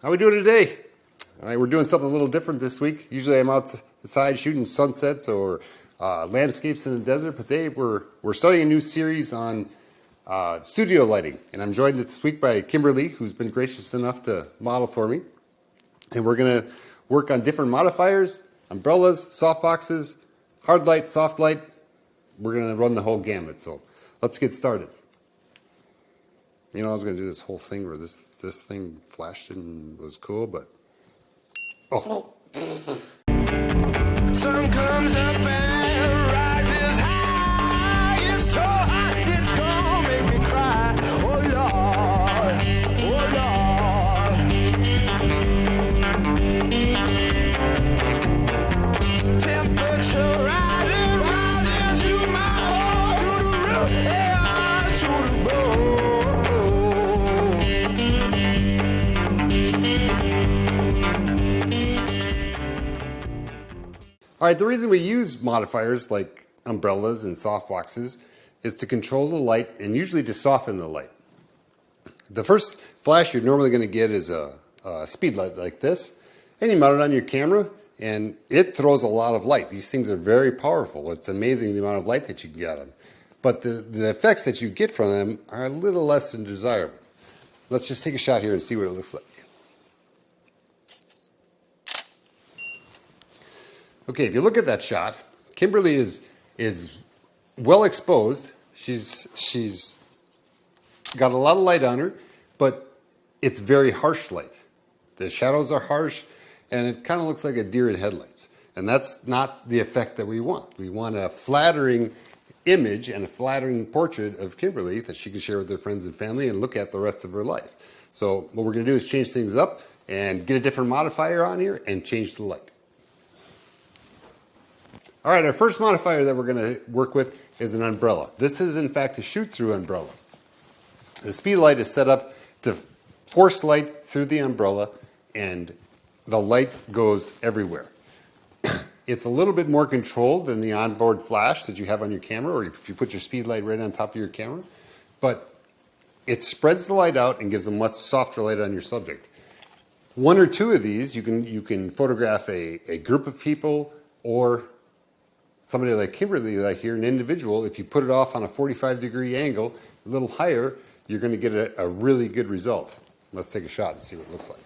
How we doing today? All right, we're doing something a little different this week. Usually I'm outside shooting sunsets or landscapes in the desert, but today we're starting a new series on studio lighting. And I'm joined this week by Kimberly, who's been gracious enough to model for me. And we're going to work on different modifiers, umbrellas, softboxes, hard light, soft light. We're going to run the whole gamut, so let's get started. You know, I was going to do this whole thing where this thing flashed and was cool, but... Oh. Sun comes up and rises high. It's so hot, it's gonna make me cry. Oh, Lord. Oh, Lord. Temperature rises to my heart, to the root, yeah, to the bone. All right, the reason we use modifiers like umbrellas and softboxes is to control the light and usually to soften the light. The first flash you're normally going to get is a speed light like this, and you mount it on your camera, and it throws a lot of light. These things are very powerful. It's amazing the amount of light that you get on them. But the effects that you get from them are a little less than desirable. Let's just take a shot here and see what it looks like. Okay, if you look at that shot, Kimberly is well exposed. She's got a lot of light on her, but it's very harsh light. The shadows are harsh, and it kind of looks like a deer in headlights. And that's not the effect that we want. We want a flattering image and a flattering portrait of Kimberly that she can share with her friends and family and look at the rest of her life. So what we're going to do is change things up and get a different modifier on here and change the light. All right, our first modifier that we're going to work with is an umbrella. This is, in fact, a shoot-through umbrella. The speed light is set up to force light through the umbrella, and the light goes everywhere. It's a little bit more controlled than the onboard flash that you have on your camera, or if you put your speed light right on top of your camera, but it spreads the light out and gives a much softer light on your subject. One or two of these, you can photograph a group of people or somebody like Kimberly, like here, an individual. If you put it off on a 45-degree angle, a little higher, you're going to get a really good result. Let's take a shot and see what it looks like.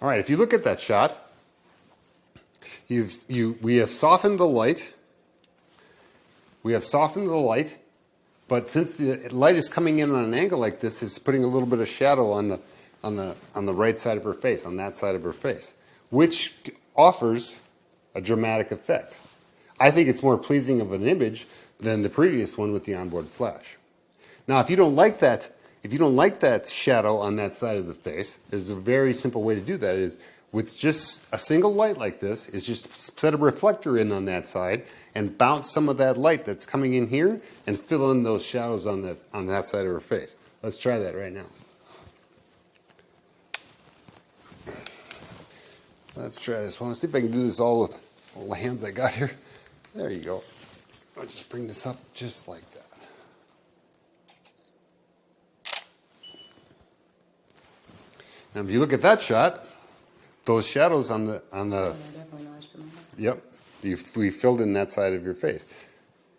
All right, if you look at that shot, we have softened the light. But since the light is coming in on an angle like this, it's putting a little bit of shadow on the right side of her face, on that side of her face, which offers a dramatic effect. I think it's more pleasing of an image than the previous one with the onboard flash. Now, if you don't like that shadow on that side of the face, there's a very simple way to do that. Is with just a single light like this, is just set a reflector in on that side and bounce some of that light that's coming in here and fill in those shadows on that side of her face. Let's try that right now. Let's try this one. Let's see if I can do this all with all the hands I got here. There you go. I'll just bring this up just like that. Now, if you look at that shot, those shadows on the yep, we filled in that side of your face.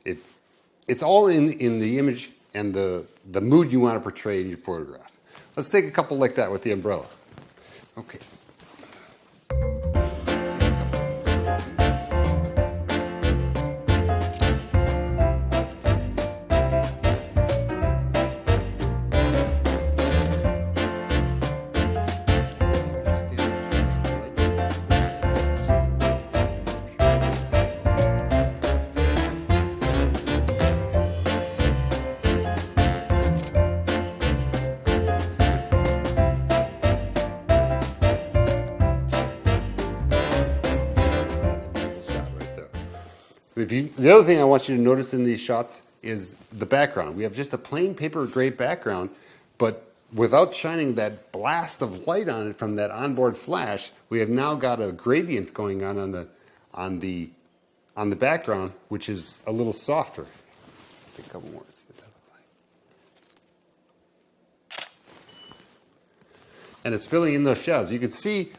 It's all in the image and the mood you want to portray in your photograph. Let's take a couple like that with the umbrella. Okay. The other thing I want you to notice in these shots is the background. We have just a plain paper gray background, but without shining that blast of light on it from that onboard flash, we have now got a gradient going on on the background, which is a little softer. Let's take a couple more. And it's filling in those shadows. You can see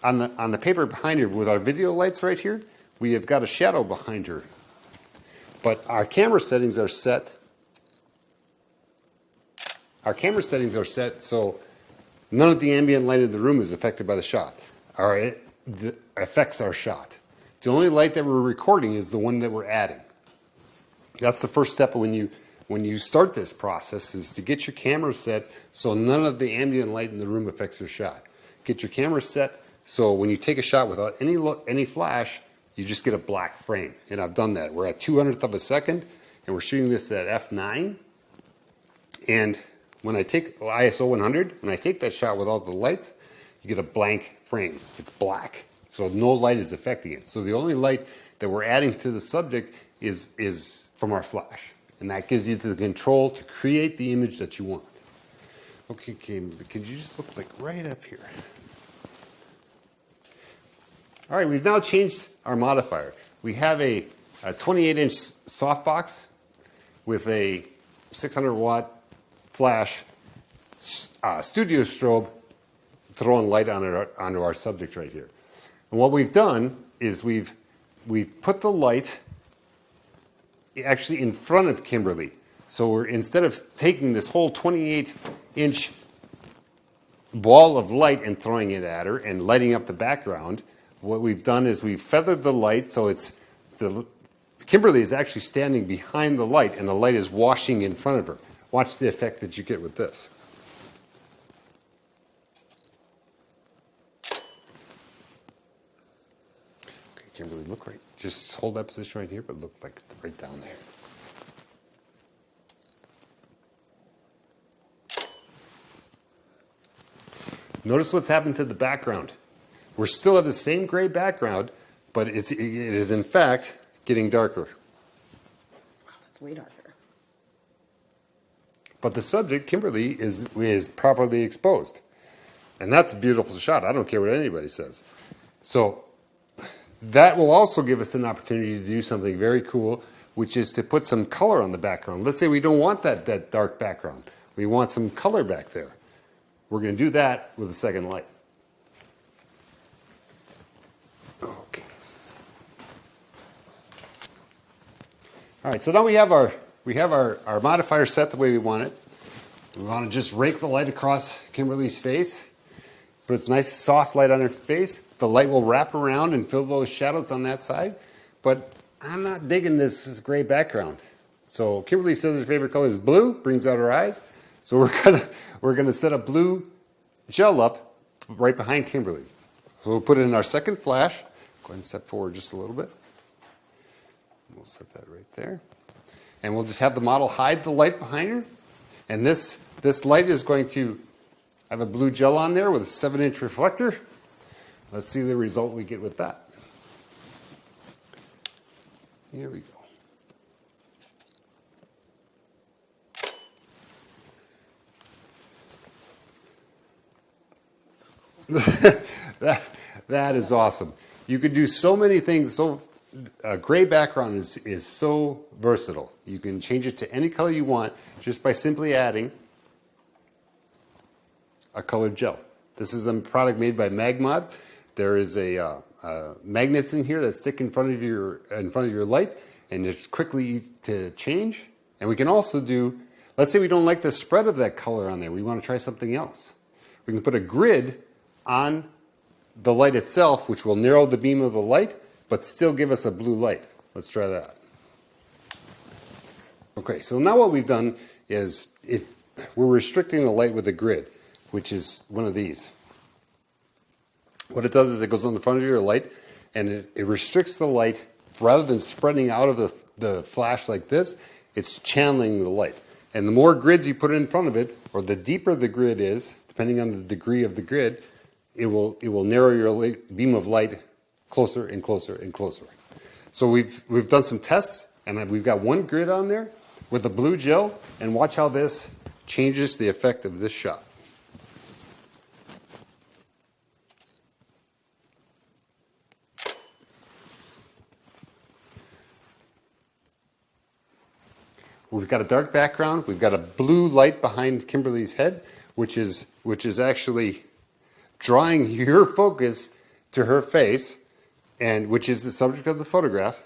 on the paper behind her with our video lights right here, we have got a shadow behind her. But our camera settings are set. Our camera settings are set so none of the ambient light in the room is affected by the shot, or it affects our shot. The only light that we're recording is the one that we're adding. That's the first step when you start this process, is to get your camera set so none of the ambient light in the room affects your shot. Get your camera set so when you take a shot without any flash, you just get a black frame. And I've done that. We're at 200th of a second, and we're shooting this at f9. And when I take ISO 100, when I take that shot without the lights, you get a blank frame. It's black. So no light is affecting it. So the only light that we're adding to the subject is from our flash. And that gives you the control to create the image that you want. Okay, could you just look like right up here? All right, we've now changed our modifier. We have a 28-inch softbox with a 600-watt flash studio strobe throwing light onto our subject right here. And what we've done is we've put the light actually in front of Kimberly. So we're, instead of taking this whole 28-inch ball of light and throwing it at her and lighting up the background, what we've done is we've feathered the light so Kimberly is actually standing behind the light and the light is washing in front of her. Watch the effect that you get with this. Okay, Kimberly, look right. Just hold that position right here, but look like right down there. Notice what's happened to the background. We're still at the same gray background, but it is in fact getting darker. Wow, it's way darker. But the subject, Kimberly, is properly exposed. And that's a beautiful shot. I don't care what anybody says. So that will also give us an opportunity to do something very cool, which is to put some color on the background. Let's say we don't want that dark background. We want some color back there. We're going to do that with a second light. Okay. All right, so now we have our modifier set the way we want it. We want to just rake the light across Kimberly's face. Put its nice soft light on her face. The light will wrap around and fill those shadows on that side. But I'm not digging this gray background. So Kimberly says her favorite color is blue, brings out her eyes. So we're gonna set a blue gel up right behind Kimberly. So we'll put it in our second flash. Go ahead and step forward just a little bit. We'll set that right there. And we'll just have the model hide the light behind her. And this light is going to have a blue gel on there with a 7-inch reflector. Let's see the result we get with that. Here we go. That is awesome. You can do so many things. A gray background is so versatile. You can change it to any color you want just by simply adding a colored gel. This is a product made by Magmod. There is magnets in here that stick in front of your light, and it's quickly to change. And we can also do, let's say we don't like the spread of that color on there. We want to try something else. We can put a grid on the light itself, which will narrow the beam of the light, but still give us a blue light. Let's try that. Okay, so now what we've done is if we're restricting the light with a grid, which is one of these. What it does is it goes on the front of your light, and it restricts the light. Rather than spreading out of the flash like this, it's channeling the light. And the more grids you put in front of it, or the deeper the grid is, depending on the degree of the grid, it will narrow your beam of light closer and closer and closer. So we've done some tests, and we've got one grid on there with a blue gel, and watch how this changes the effect of this shot. we've got a dark background. We've got a blue light behind Kimberly's head, which is actually drawing your focus to her face, and which is the subject of the photograph.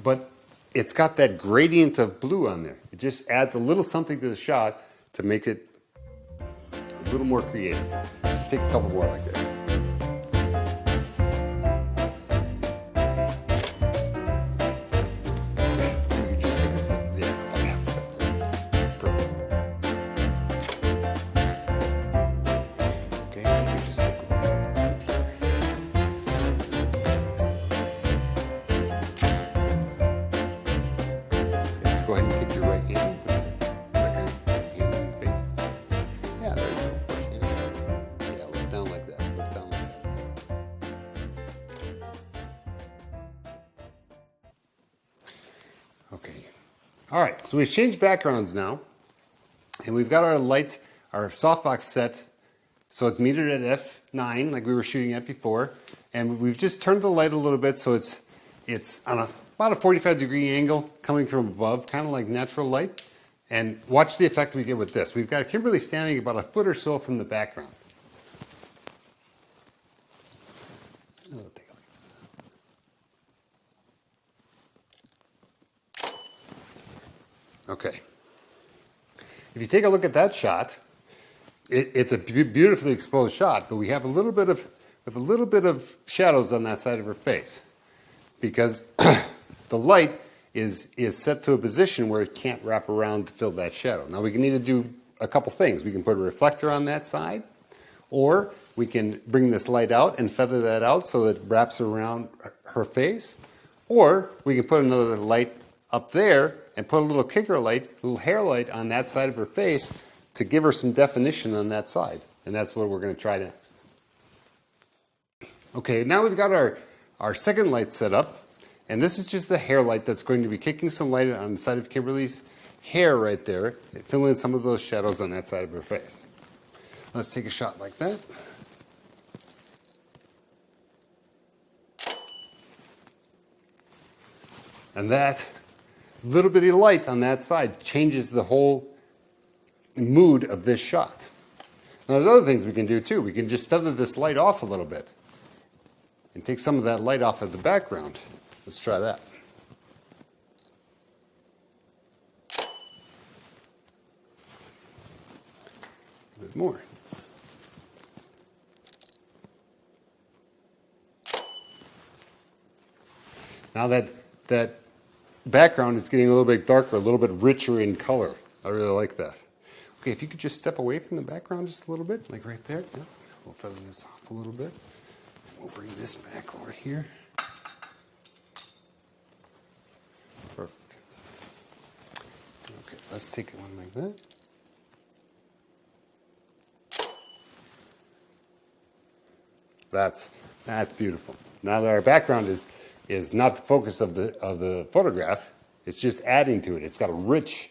But it's got that gradient of blue on there. It just adds a little something to the shot to make it a little more creative. Let's just take a couple more like that. Maybe just take this, yeah, perfect. Okay, maybe just look a little right here. Okay, go ahead and kick your right hand. That kind of hand in the face. Yeah, there you go. Yeah, look down like that. Look down like that. Okay. All right, so we've changed backgrounds now, and we've got our light, our softbox set, so it's metered at f9 like we were shooting at before, and we've just turned the light a little bit so it's on about a 45-degree angle coming from above, kind of like natural light. And watch the effect we get with this. We've got Kimberly standing about a foot or so from the background. Okay. If you take a look at that shot, it's a beautifully exposed shot, but we have a little bit of shadows on that side of her face because the light is set to a position where it can't wrap around to fill that shadow. Now we can either do a couple things. We can put a reflector on that side, or we can bring this light out and feather that out so that it wraps around her face, or we can put another light up there and put a little kicker light, a little hair light on that side of her face to give her some definition on that side. And that's what we're going to try next. Okay, now we've got our second light set up. And this is just the hair light that's going to be kicking some light on the side of Kimberly's hair right there, fill in some of those shadows on that side of her face. Let's take a shot like that. And that little bitty light on that side changes the whole mood of this shot. Now there's other things we can do too. We can just feather this light off a little bit and take some of that light off of the background. Let's try that. A bit more. Now that background is getting a little bit darker, a little bit richer in color. I really like that. Okay, if you could just step away from the background just a little bit, like right there. Yeah. We'll feather this off a little bit. And we'll bring this back over here. Perfect. Okay, let's take one like that. That's beautiful. Now that our background is not the focus of the photograph, it's just adding to it. It's got a rich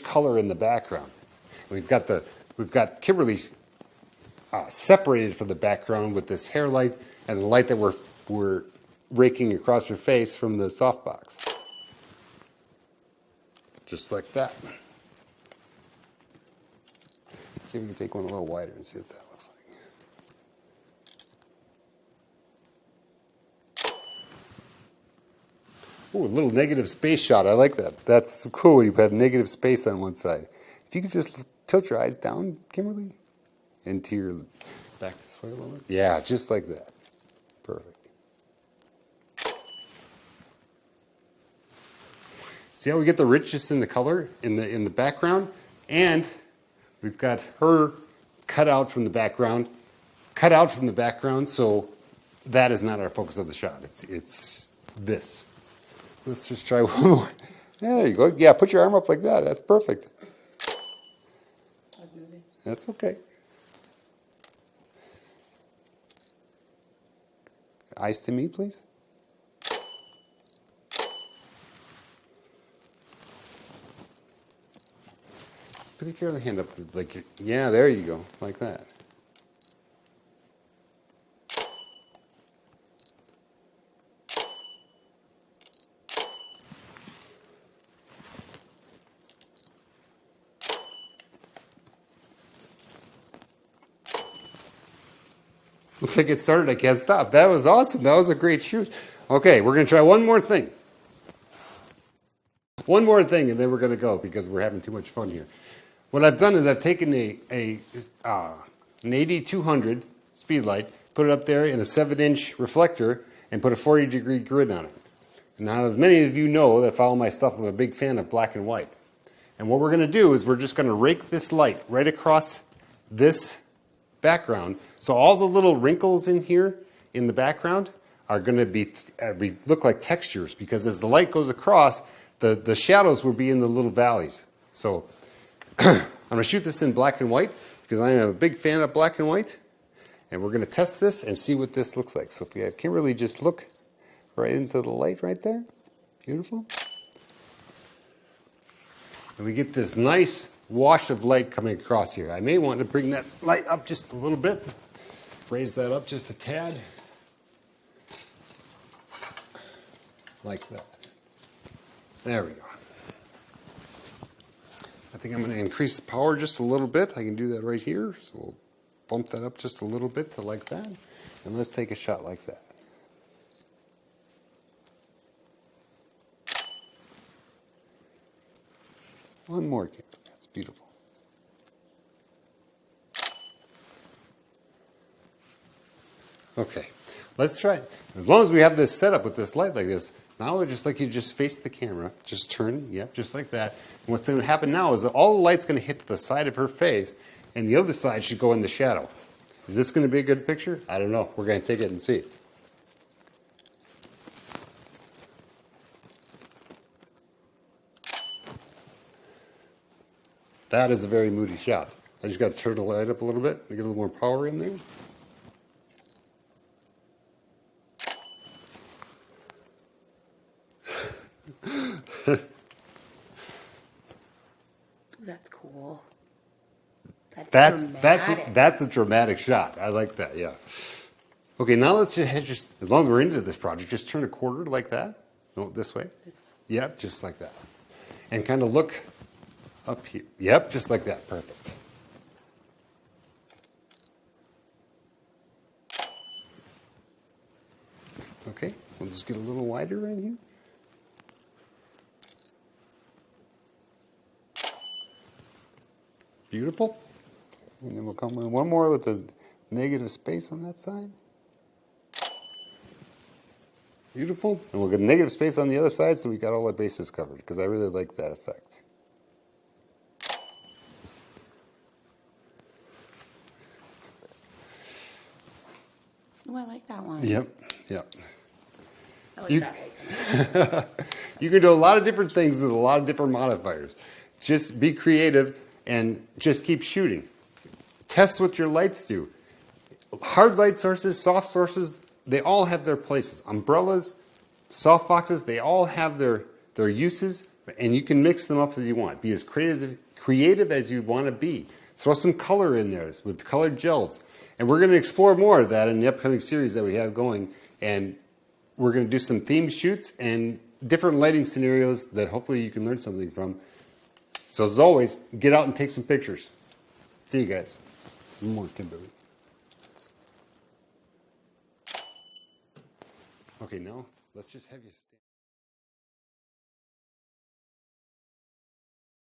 color in the background. We've got Kimberly separated from the background with this hair light and the light that we're raking across her face from the softbox. Just like that. Let's see if we can take one a little wider and see what that looks like. Ooh, a little negative space shot. I like that. That's cool when you have negative space on one side. If you could just tilt your eyes down, Kimberly, into your back this way a little bit. Yeah, just like that. Perfect. See how we get the richness in the color in the background? And we've got her cut out from the background, so that is not our focus of the shot. It's this. Let's just try one more. There you go. Yeah, put your arm up like that. That's perfect. That's okay. Eyes to me, please. Put your hand up, like, yeah, there you go, like that. Once I get started, I can't stop. That was awesome. That was a great shoot. Okay, we're going to try one more thing. One more thing, and then we're going to go because we're having too much fun here. What I've done is I've taken an 8200 speed light, put it up there in a 7-inch reflector, and put a 40-degree grid on it. Now, as many of you know that follow my stuff, I'm a big fan of black and white. And what we're going to do is we're just going to rake this light right across this background. So all the little wrinkles in here in the background are going to be look like textures, because as the light goes across, the shadows will be in the little valleys. So I'm going to shoot this in black and white because I am a big fan of black and white. And we're going to test this and see what this looks like. So if we have Kimberly just look right into the light right there. Beautiful. And we get this nice wash of light coming across here. I may want to bring that light up just a little bit. Raise that up just a tad. Like that. There we go. I think I'm going to increase the power just a little bit. I can do that right here. So we'll bump that up just a little bit to like that. And let's take a shot like that. One more. That's beautiful. Okay, let's try it. As long as we have this set up with this light like this, now I just like you just face the camera, just turn, yep, just like that. And what's going to happen now is that all the light's going to hit the side of her face, and the other side should go in the shadow. Is this going to be a good picture? I don't know. We're going to take it and see. That is a very moody shot. I just got to turn the light up a little bit and get a little more power in there. That's cool. That's dramatic. that's a dramatic shot. I like that. Yeah. Okay, now let's just as long as we're into this project, just turn a quarter like that. No, this way. This way. Yep, just like that, and kind of look up here. Yep, just like that. Perfect. Okay, we'll just get a little wider right here. Beautiful. And then we'll come in one more with the negative space on that side. Beautiful. And we'll get a negative space on the other side so we got all our bases covered, because I really like that effect. Oh, I like that one. Yep, yep. I like that light. You can do a lot of different things with a lot of different modifiers. Just be creative and just keep shooting. Test what your lights do. Hard light sources, soft sources, they all have their places. Umbrellas, soft boxes, they all have their uses, and you can mix them up as you want. Be as creative as you want to be. Throw some color in there with colored gels. And we're going to explore more of that in the upcoming series that we have going. And we're going to do some themed shoots and different lighting scenarios that hopefully you can learn something from. So as always, get out and take some pictures. See you guys. More Kimberly. Okay, now let's just have you